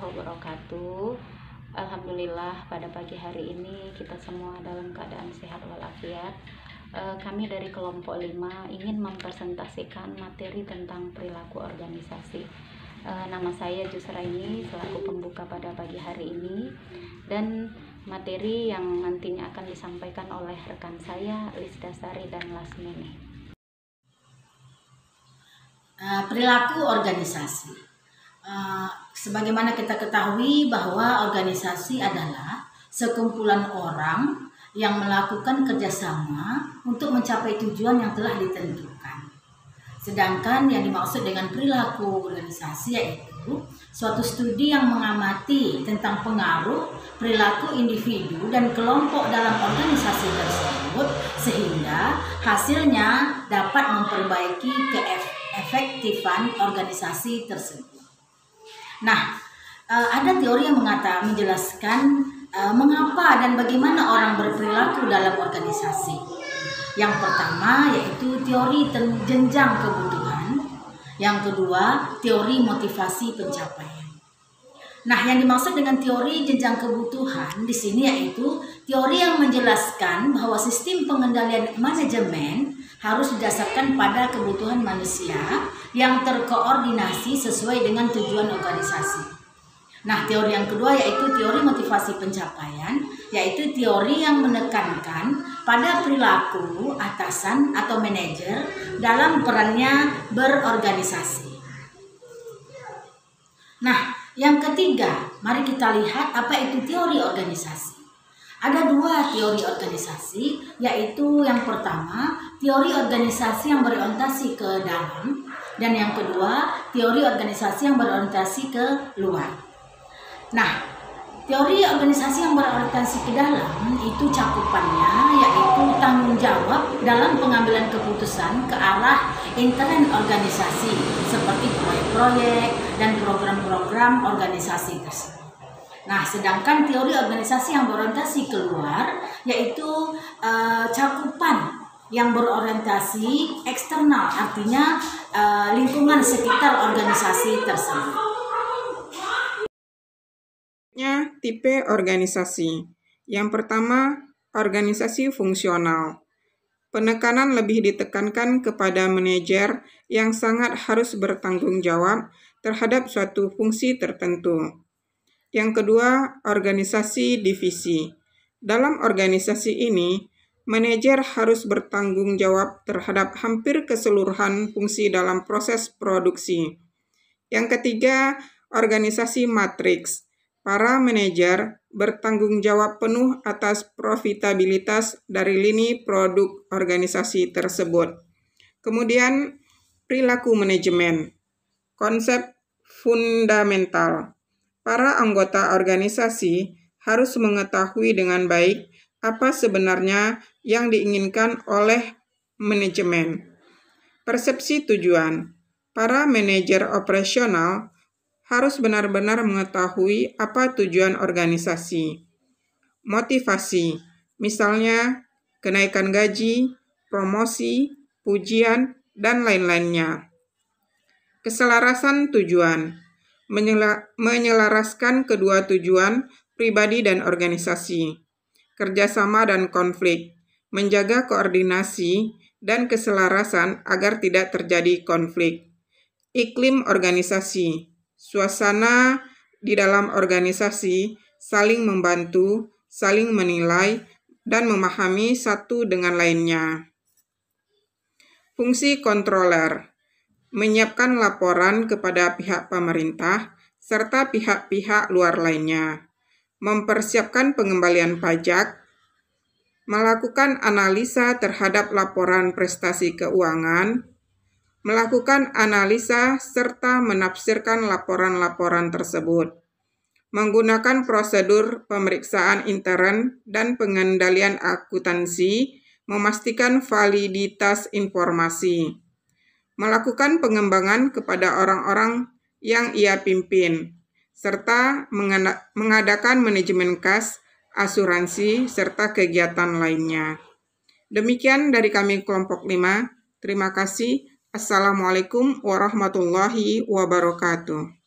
warahmatullahi wabarakatuh. Alhamdulillah pada pagi hari ini kita semua dalam keadaan sehat walafiat. Kami dari kelompok 5 ingin mempresentasikan materi tentang perilaku organisasi. Nama saya Jusraini selaku pembuka pada pagi hari ini, dan materi yang nantinya akan disampaikan oleh rekan saya Lisdasari dan Lasmini. Perilaku organisasi. Sebagaimana kita ketahui bahwa organisasi adalah sekumpulan orang yang melakukan kerjasama untuk mencapai tujuan yang telah ditentukan. Sedangkan yang dimaksud dengan perilaku organisasi yaitu suatu studi yang mengamati tentang pengaruh perilaku individu dan kelompok dalam organisasi tersebut sehingga hasilnya dapat memperbaiki keefektifan organisasi tersebut. Nah, ada teori yang menjelaskan mengapa dan bagaimana orang berperilaku dalam organisasi. Yang pertama yaitu teori jenjang kebutuhan. Yang kedua, teori motivasi pencapaian. Nah, yang dimaksud dengan teori jenjang kebutuhan di sini yaitu teori yang menjelaskan bahwa sistem pengendalian manajemen harus didasarkan pada kebutuhan manusia yang terkoordinasi sesuai dengan tujuan organisasi. Nah, teori yang kedua yaitu teori motivasi pencapaian, yaitu teori yang menekankan pada perilaku atasan atau manajer dalam perannya berorganisasi. Nah, yang ketiga, mari kita lihat apa itu teori organisasi. Ada dua teori organisasi, yaitu yang pertama, teori organisasi yang berorientasi ke dalam, dan yang kedua, teori organisasi yang berorientasi ke luar. Nah, teori organisasi yang berorientasi ke dalam itu cakupannya yaitu tanggung jawab dalam pengambilan keputusan ke arah intern organisasi seperti proyek-proyek dan program-program organisasi tersebut. Nah, sedangkan teori organisasi yang berorientasi keluar yaitu cakupan yang berorientasi eksternal, artinya lingkungan sekitar organisasi tersebut. Tipe organisasi. Yang pertama, organisasi fungsional. Penekanan lebih ditekankan kepada manajer yang sangat harus bertanggung jawab terhadap suatu fungsi tertentu. Yang kedua, organisasi divisi. Dalam organisasi ini, manajer harus bertanggung jawab terhadap hampir keseluruhan fungsi dalam proses produksi. Yang ketiga, organisasi matriks. Para manajer bertanggung jawab penuh atas profitabilitas dari lini produk organisasi tersebut. Kemudian, perilaku manajemen. Konsep fundamental. Para anggota organisasi harus mengetahui dengan baik apa sebenarnya yang diinginkan oleh manajemen. Persepsi tujuan. Para manajer operasional harus benar-benar mengetahui apa tujuan organisasi. Motivasi, misalnya kenaikan gaji, promosi, pujian, dan lain-lainnya. Keselarasan tujuan, menyelaraskan kedua tujuan pribadi dan organisasi. Kerjasama dan konflik, menjaga koordinasi dan keselarasan agar tidak terjadi konflik. Iklim organisasi, suasana di dalam organisasi saling membantu, saling menilai, dan memahami satu dengan lainnya. Fungsi kontroler, menyiapkan laporan kepada pihak pemerintah serta pihak-pihak luar lainnya, mempersiapkan pengembalian pajak, melakukan analisa terhadap laporan prestasi keuangan, melakukan analisa serta menafsirkan laporan-laporan tersebut, menggunakan prosedur pemeriksaan intern dan pengendalian akuntansi, memastikan validitas informasi, melakukan pengembangan kepada orang-orang yang ia pimpin, serta mengadakan manajemen kas, asuransi, serta kegiatan lainnya. Demikian dari kami kelompok 5. Terima kasih. Assalamualaikum warahmatullahi wabarakatuh.